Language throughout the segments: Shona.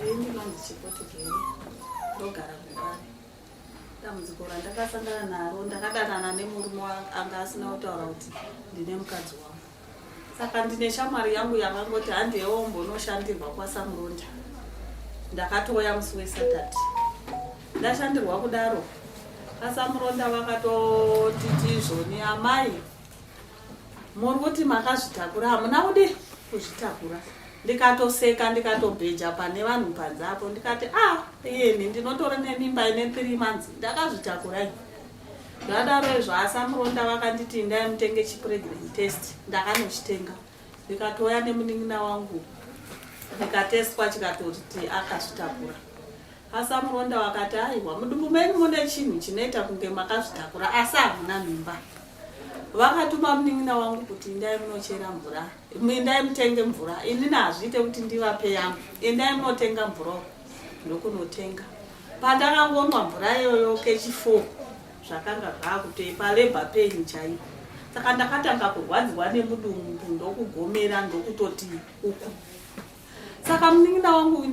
ndinonzi Chipotigeri ndogara Gurani. Dambudziko randakasangana naro ndakadanana nemurume anga asina kutaura kuti ndine mukadzi wangu. Saka ndine shamwari yangu yakangoti handiyewo mbonoshandirwa kwaSamuronda. Ndakatoya musi weSatati. Ndashandirwa kudaro. ASamuronda vakatoti tizvoni amai muri kuti makazvitakura hamuna kudi kuzvitakura. Ndikatoseka ndikatobheja pane vanhu panzapo ndikati iyeni ndinotora nemimba ine 3 months ndakazvitakura. Ndadaro izvo ASamuronda vakanditi endai mutenge chipregnant test. Ndakanochitenga. Ndikatoya nemunin'ina wangu. Ndikatestwa chikatoti akazvitakura. ASamuronda vakati aiwa mudumbu menyu mune chinhu chinoita kunge makazvitakura asi hamuna mimba. Vakatuma munin'ina wangu kuti endai munochera mvura. Endai mutenge mvura. Inini hazviite kuti ndivape yangu. Endai munotenga mvura. Ndokunotenga. Pandakangomwa mvura iyoyo kechi4 zvakanga zvakutoipa labor pain chaipo. Saka ndakatanga kurwadziwa nemudumbu ndokugomera ndokutoti uku. Saka munin'ina wangu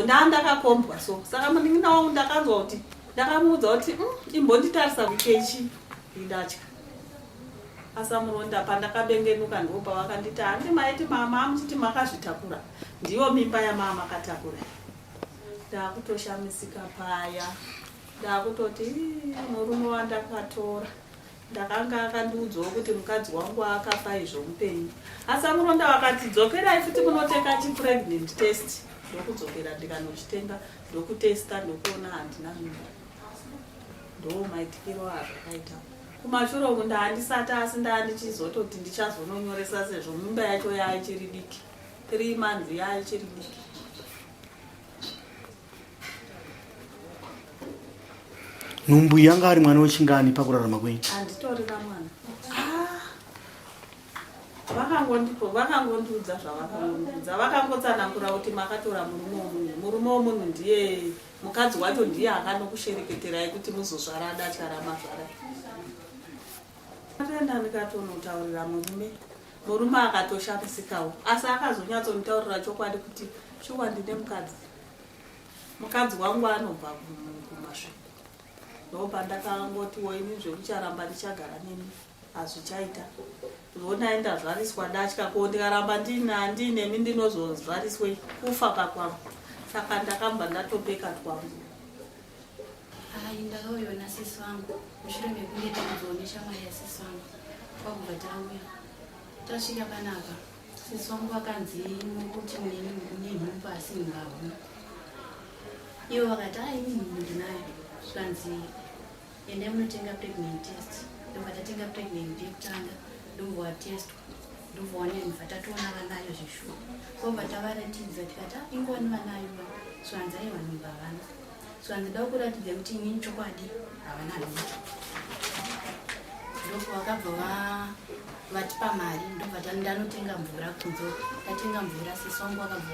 ndakakombwa so. Saka munin'ina wangu ndakanzwa kuti ndakamuudza kuti imbonditarisa kukechi ndatya. ASamuronda pandakabengenuka ndopa vakanditi handi maiti mama amuchiti makazvitakura. Ndiyo mimba yamama akatakura. Ndakutoshamisika paya. Ndakutoti murume wandakatora. Ndakanga akandiudzawo kuti mukadzi wangu akafa izvo mupenyu. ASamuronda vakati dzokerai futi munotenga chipregnant test. Ndokudzokera ndikanochitenga ndokutesta ndokuona handina mimba. Ndo maitikiro azvakaita. Kumashure uku ndahandisati asi ndandichizototi ndichazononyoresa sezvo mimba yacho yaichiri diki. 3 months yaichiri diki. Numbu yanga ari mwana wechingani pakurarama kwenyu? Handitorina mwana. Vakangondiudza zvavakangondiudza. Vakangotsanangura kuti makatora murume womunhu. Murume womunhu ndiye mukadzi wacho ndiye akanokushereketerai kuti muzozvara Datya ramazvara. Ndakaenda ndikatonotaurira murume akatoshamisikawo. Asi akazonyatsonitaurira chokwadi kuti shuwa ndine mukadzi wangu anobva kumashure. Ndopa ndakangotiwo ini zvekucharamba ndichagara nemi hazvichaita. Ndinoenda zvariswa Datya ko ndikaramba ndinemi ndinozozvariswe kufa pakwangu. Saka ndakamba ndatopeka twangu. Ndakauya sisi wangu mushure mekunge takuzoone shamwari yasisi wangu kwakubva tauya tasvika panapa. Sisi wangu akanzi kuti mune nhumbu asi ngahuna. Ivo vakati ini nhumbu ndinayo. Zvikanzi endai munotenga pregnant test. Ndobva tatenga pregnant yekutanga ndobva watestwa ndobva wanebva tatoona vanayo zvishua. Kobva tavaratidza tikati ingoni vanayo zvanzi aiwa nhumbu havana. Zvanzi ndakuratidza kuti inini chokwadi havana nhumbu. Ndobva vakabva vatipa mari ndobva ndanotenga mvura kunze. Tatenga mvura sisi wangu vakabva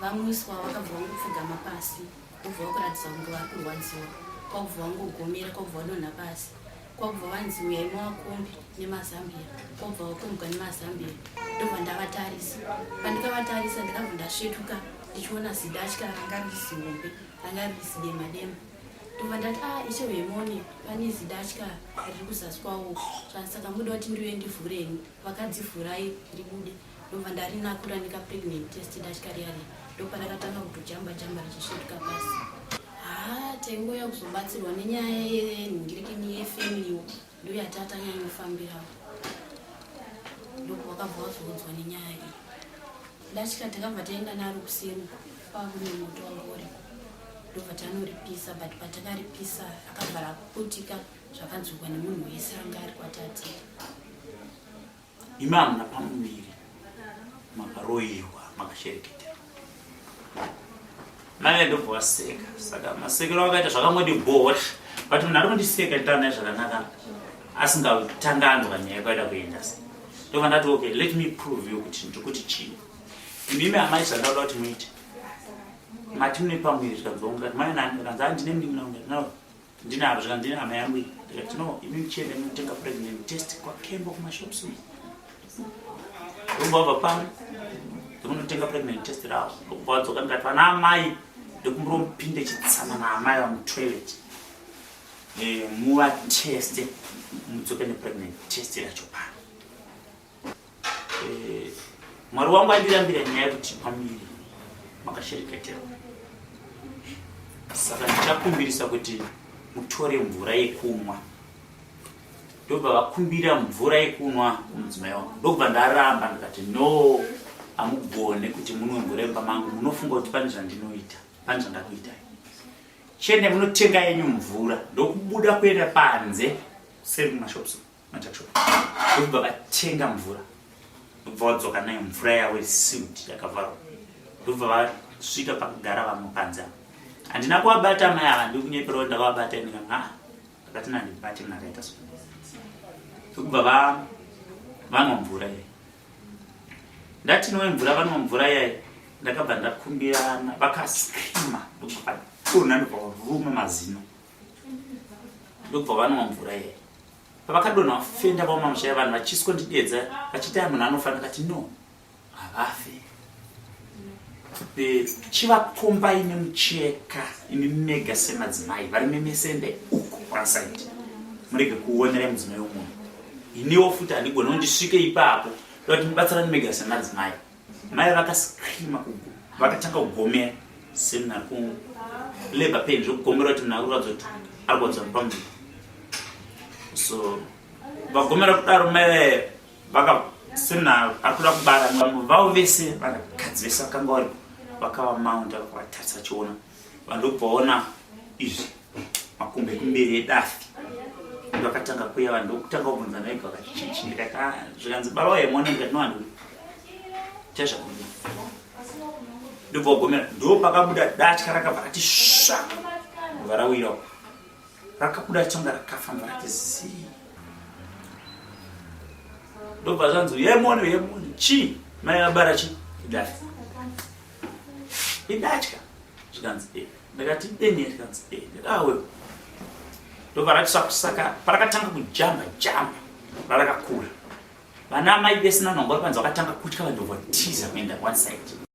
vamwiswa vakabva vangopfugama pasi. Ndobva vakuratidza kunge vari kurwadziwa. Kwakubva vangogomera kwakubva vanonha pasi. Kwakubva vanzi uyai muvakombe nemazambia. Kwakubva vakombwa nemazambia. Ndobva ndavatarisa. Pandikavatarisa ndikabva ndasvetuka ndichiona zidatya ranga risi hombe ranga risi dema. Ndobva ndati ishe wemoni pane zidatya riri kuzasi kwawo. Saka muda kuti ndiuye ndivhureni. Vakadzivhurai ribude. Ndobva ndarinakura ndikapregnant test datya riyari. Ndopanakatanga kutojamba richisvetuka pasi. Tengoya kuzobatsirwa nenyaya yenhingirikini yefamily ndo yatatanya inofambira. Ndobva vakabva vazoudzwa nenyaya iyi. Datya takabva taenda naro kusemu kwakune moto wangori. Ndobva tanoripisa but patakaripisa akabva raputika zvakanzwikwa nemunhu wese anga ari kwatati. Imi hamuna pamuviri makaroyiwa makashereketerwa. Nane ndobva waseka. Saka masekero akaita zvakangodi bhora. But munhu ari kundiseka nditanaye zvakanaka asingatangani panyaya yakaita kuenda sei. Ndobva ndati okay, let me prove you kuti ndikuti chii. Imi hamai zvandakuda kuti muite. Mati mune pamuviri zvikabvonga mai nani kanza ndine munin'ina wangu no ndinavo zvikanzi ndine hama yangu ndikati no imi muchienda munotenga pregnant test kwakembo kumashops. Ndobva pano ndokunotenga pregnant test ravo ndokubva wadzoka ndikati vana amai ndokumbompinde chitsama naamai vamutoilet muvateste mudzoke nepregnant test racho pano. Mwari wangu andirambira nyaya yekuti pamiri makashereketera, saka ndichakumbirisa kuti mutore mvura yekumwa. Ndobva vakumbira mvura yekunwa kumudzimai wangu, ndobva ndaramba ndikati no, hamugone kuti munwe mvura yemba mangu, munofunga kuti pane zvandinoita, pane zvandakuita. Chende munotenga yenyu mvura, ndokubuda kuenda panze seri mumashops majakshop, ndobva vatenga mvura, ndobva wadzoka nayo mvura yawe sealed yakavharwa, ndobva vasvika pakugara vamwe panze. Handina kuwabata mai ava, ndikunyeperawo ndakawabata ndikati ndakati nandibate munakaita so. Ndokubva vanwa mvura yayi. Ndati nowe mvura vanwa mvura yayi, ndakabva ndakumbirana vakaskrima, ndokubva vadonha ndobva varuma mazino. Ndokubva vanwa mvura yayi. Pavakadonha vafenda pamamusha yavanhu vachiswondidedza vachiti munhu anofanira, kati no, havafe. Chivakomba ine mucheka ine mega semadzimai vari memesende uko kwasaiti, murege kuonera mudzimai womunhu. Iniwo futi handigona kundisvike ipapo kuti mubatsirane mega semadzimai. Mai vakaskrima, vakatanga kugomera semunhu ari kulabor pain, zvokugomera kuti munhu ari kuradza kuti pamuviri. So vagomera kudaro mai semunhu ari kuda kubara, vamwe vavo vese vanhukadzi vese vakanga varipo vakavamaunda vakatarisa chiona, vandobvaona izvi makumbo ekumberi edafi. Vakatanga kuya vanhu ndokutanga kubvunza naika vakachichi, ndikati zvikanzi barawo yemwana, ndikati nowandu chazvakuda. Ndobva wagomera, ndopakabuda datya rakabva rati sva, ndobva rawirawo, rakabuda chonga rakafamba rati zii. Ndobva zvanzi yemoni chi mai vabara chi idafi idatya, zvikanzi ndikati deni, zvikanzi ndikawe. Ndobva ratisaka parakatanga kujamba rarakakura. Vana mai vese nanhongo vari panze vakatanga kutya, vandobva tiza kuenda one side.